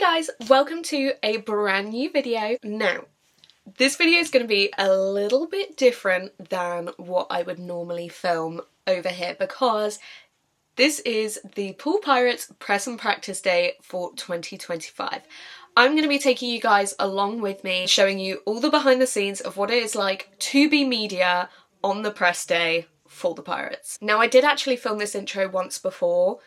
guys, welcome to a brand new video. Now, this video is going to be a little bit different than what I would normally film over here because this is the Poole Pirates press and practice day for 2025. I'm going to be taking you guys along with me, showing you all the behind the scenes of what it is like to be media on the press day for the Pirates. Now, I did actually film this intro once before,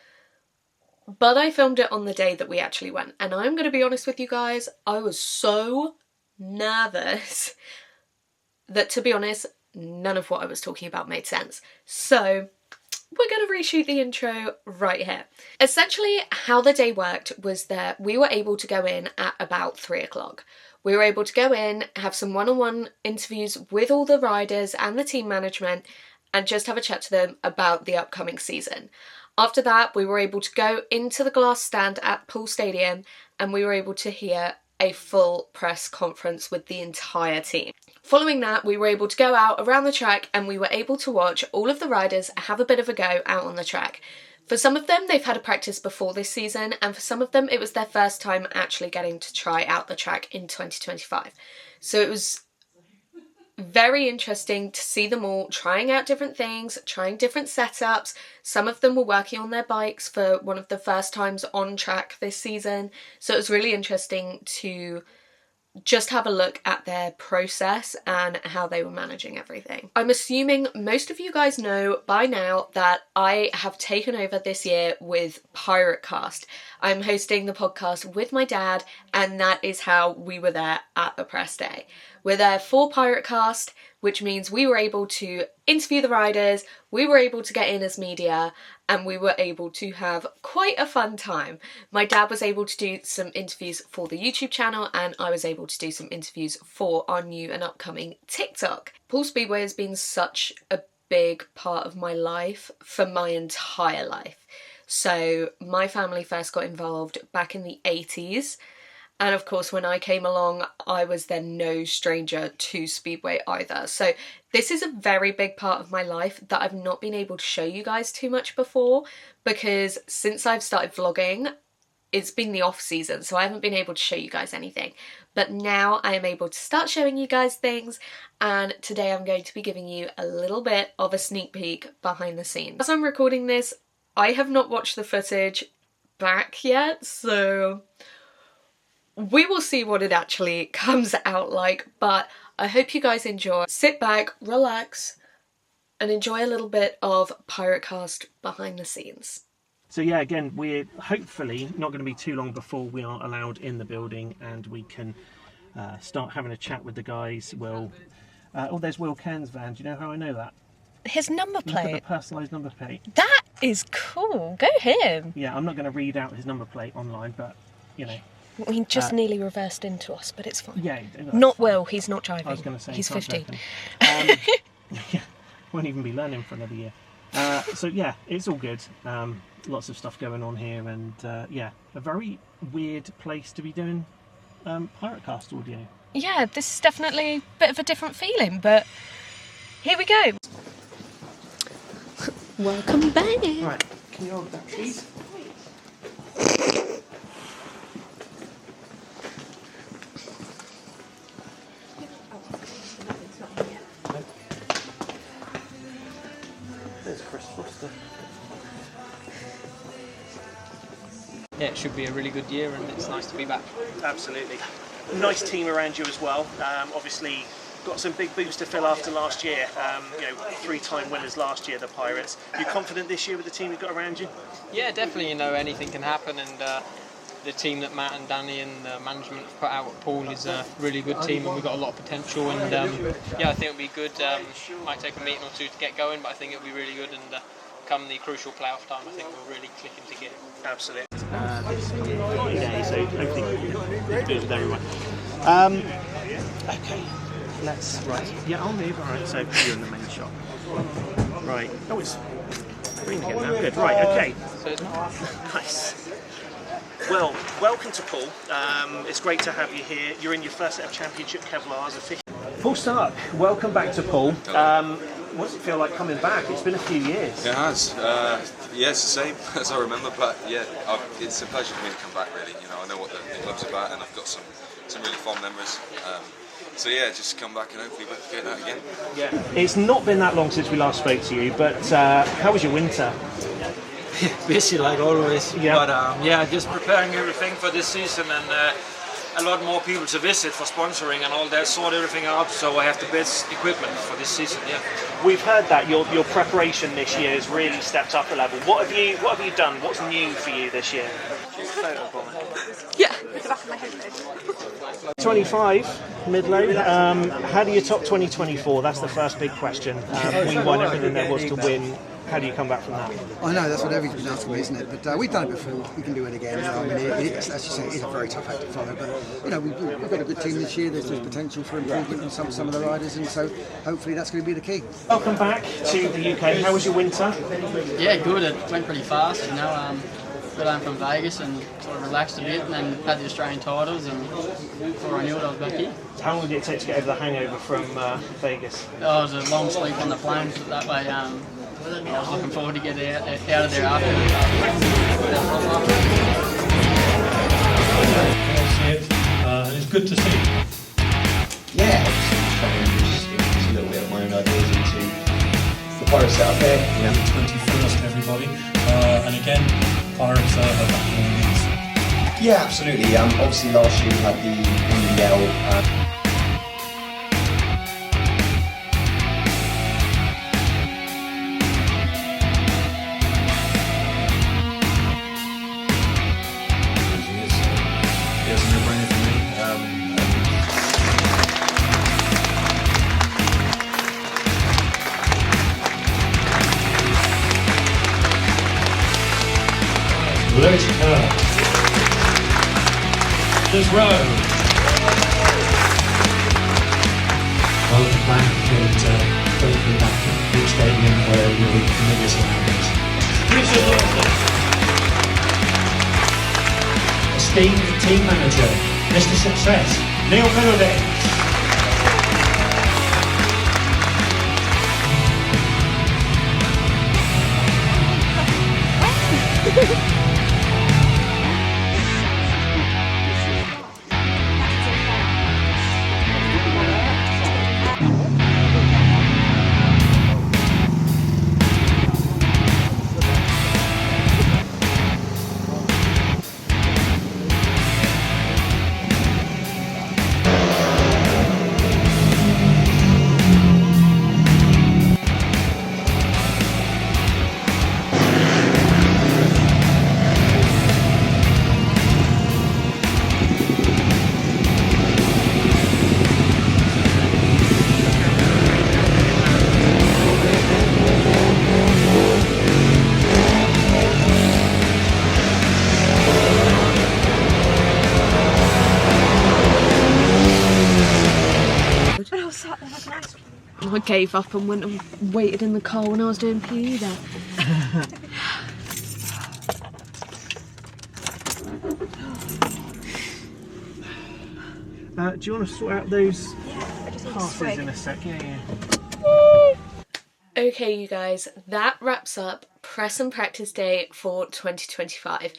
but I filmed it on the day that we actually went. And I'm going to be honest with you guys, I was so nervous that, to be honest, none of what I was talking about made sense. So we're going to reshoot the intro right here. Essentially, how the day worked was that we were able to go in at about 3 o'clock. We were able to go in, have some one-on-one interviews with all the riders and the team management, and just have a chat to them about the upcoming season. After that, we were able to go into the glass stand at Poole Stadium and we were able to hear a full press conference with the entire team. Following that, we were able to go out around the track and we were able to watch all of the riders have a bit of a go out on the track. For some of them, they've had a practice before this season, and for some of them, it was their first time actually getting to try out the track in 2025. So it was very interesting to see them all trying out different things, trying different setups. Some of them were working on their bikes for one of the first times on track this season. So it was really interesting to just have a look at their process and how they were managing everything. I'm assuming most of you guys know by now that I have taken over this year with PirateCast. I'm hosting the podcast with my dad, and that is how we were there at the press day. We're there for PirateCast, which means we were able to interview the riders, we were able to get in as media, and we were able to have quite a fun time. My dad was able to do some interviews for the YouTube channel, and I was able to do some interviews for our new and upcoming TikTok. Poole Speedway has been such a big part of my life for my entire life. So my family first got involved back in the 80s. And of course, when I came along, I was then no stranger to Speedway either. So this is a very big part of my life that I've not been able to show you guys too much before, because since I've started vlogging, it's been the off season, so I haven't been able to show you guys anything. But now I am able to start showing you guys things, and today I'm going to be giving you a little bit of a sneak peek behind the scenes. As I'm recording this, I have not watched the footage back yet, so we will see what it actually comes out like, but I hope you guys enjoy. Sit back, relax, and enjoy a little bit of PirateCast behind the scenes. So yeah, again, we're hopefully not going to be too long before we are allowed in the building and we can start having a chat with the guys. Will, oh, there's Will Cairns' van. Do you know how I know that? His number plate. Look at the personalised number plate. That is cool. Go him. Yeah, I'm not going to read out his number plate online, but you know. He just nearly reversed into us, but it's fine. Yeah, not Will. He's not driving. I was going to say he's 15. Yeah, won't even be learning for another year. So yeah, it's all good. Lots of stuff going on here, and yeah, a very weird place to be doing PirateCast audio. Yeah, this is definitely a bit of a different feeling, but here we go. Welcome back. Right, can you hold that, please? Yeah, it should be a really good year and it's nice to be back. Absolutely. Nice team around you as well. Obviously got some big boots to fill after last year. You know, 3-time winners last year, the Pirates. You confident this year with the team you've got around you? Yeah, definitely. You know, anything can happen, and the team that Matt and Danny and the management have put out at Poole is a really good team, and we've got a lot of potential. And yeah, I think it'll be good. Might take a meeting or two to get going, but I think it'll be really good. And come the crucial playoff time, I think we'll really click into gear. Absolutely. Okay, so hopefully we'll do it with everyone. Okay, let's, right, yeah, I'll move, alright, so you're in the main shot. Right, oh, it's green again now, good, right, okay. Nice. Well, welcome to Poole. It's great to have you here. You're in your first set of championship Kevlars. Full start. Welcome back to Poole. what does it feel like coming back? It's been a few years. It has. Yeah, it's the same as I remember, but yeah, it's a pleasure for me to come back. Really, you know, I know what the club's about, and I've got some really fond memories. So yeah, just come back and hopefully get that again. Yeah. It's not been that long since we last spoke to you, but how was your winter? Busy like always, Yeah. but yeah, just preparing everything for this season, and a lot more people to visit for sponsoring and all that, sort everything out, so I have the best equipment for this season. Yeah. We've heard that your preparation this year has really stepped up a level. What have you done? What's new for you this year? Yeah. 25 mid-load. How do you top 2024? That's the first big question. We won everything there was to win. How do you come back from that? I know, that's what everyone's been asking me, isn't it? But we've done it before, we can do it again. I mean, it's, as you say, it's a very tough act to follow, but you know, we've got a good team this year. There's potential for improvement in some of the riders, and so hopefully that's going to be the key. Welcome back to the UK. How was your winter? Yeah, good. It went pretty fast, you know. Got home from Vegas and sort of relaxed a bit, and then had the Australian titles, and before I knew it, I was back here. How long did it take to get over the hangover from Vegas? It was a long sleep on the plane, but that way I was looking forward to get out of there after. It's good to see. Yeah, it's a little bit of my own ideas into the Pirates out there. Yeah. 21st, everybody. And again, Pirates are back in the leagues. Yeah, absolutely. Obviously last year we had the NBL. Let's go. Let's row. Well, the plan could hopefully back at the stadium where you're familiar surroundings. Richard Lawson. Esteemed team manager, Mr. Success, Neil Benedict. I gave up and went and waited in the car when I was doing PE there. Do you want to sort out those passes in a sec? Yeah. Okay, you guys, that wraps up press and practice day for 2025.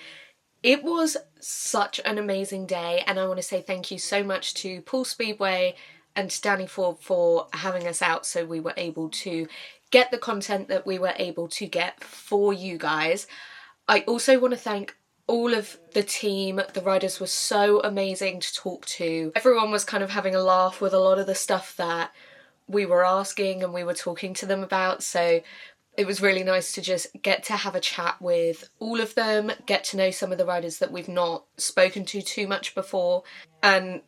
It was such an amazing day, and I want to say thank you so much to Poole Speedway and to Danny Ford for having us out so we were able to get the content that we were able to get for you guys. I also want to thank all of the team. The riders were so amazing to talk to. Everyone was kind of having a laugh with a lot of the stuff that we were asking and we were talking to them about, so it was really nice to just get to have a chat with all of them, get to know some of the riders that we've not spoken to too much before, and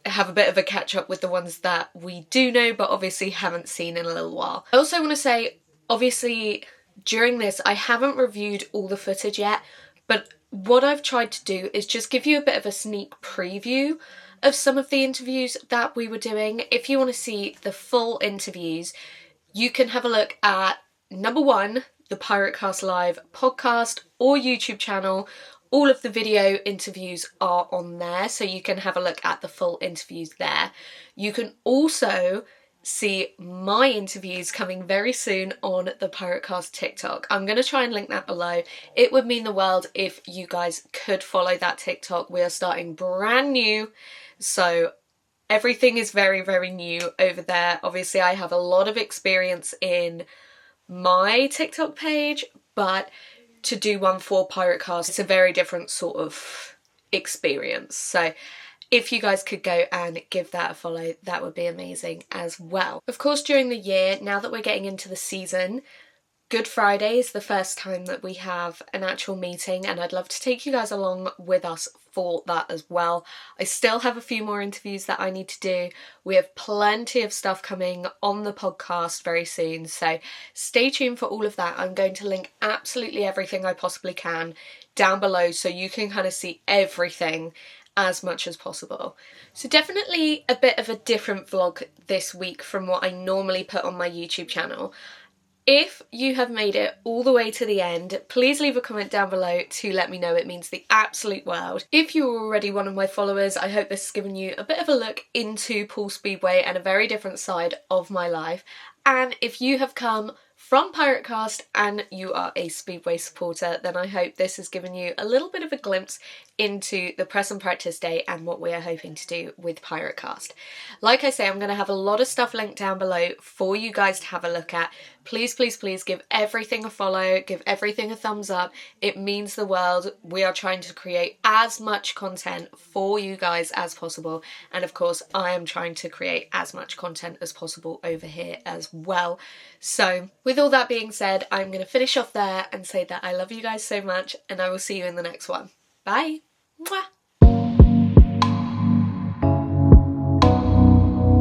have a bit of a catch up with the ones that we do know but obviously haven't seen in a little while. I also want to say, obviously during this I haven't reviewed all the footage yet, but what I've tried to do is just give you a bit of a sneak preview of some of the interviews that we were doing. If you want to see the full interviews, you can have a look at number 1, the PirateCast Live podcast or YouTube channel. All of the video interviews are on there, so you can have a look at the full interviews there. You can also see my interviews coming very soon on the PirateCast TikTok. I'm going to try and link that below. It would mean the world if you guys could follow that TikTok. We are starting brand new, so everything is very, very new over there. Obviously, I have a lot of experience in my TikTok page, but to do one for PirateCast, it's a very different sort of experience. So if you guys could go and give that a follow, that would be amazing as well. Of course, during the year, now that we're getting into the season, Good Friday is the first time that we have an actual meeting, and I'd love to take you guys along with us for that as well. I still have a few more interviews that I need to do. We have plenty of stuff coming on the podcast very soon, so stay tuned for all of that. I'm going to link absolutely everything I possibly can down below so you can kind of see everything as much as possible. So definitely a bit of a different vlog this week from what I normally put on my YouTube channel. If you have made it all the way to the end, please leave a comment down below to let me know. It means the absolute world. If you're already one of my followers, I hope this has given you a bit of a look into Poole Speedway and a very different side of my life. And if you have come from PirateCast and you are a Speedway supporter, then I hope this has given you a little bit of a glimpse into the press and practice day and what we are hoping to do with PirateCast. Like I say, I'm going to have a lot of stuff linked down below for you guys to have a look at. Please, please, please give everything a follow, give everything a thumbs up. It means the world. We are trying to create as much content for you guys as possible. And of course, I am trying to create as much content as possible over here as well. So with all that being said, I'm going to finish off there and say that I love you guys so much, and I will see you in the next one. Bye. Mwah.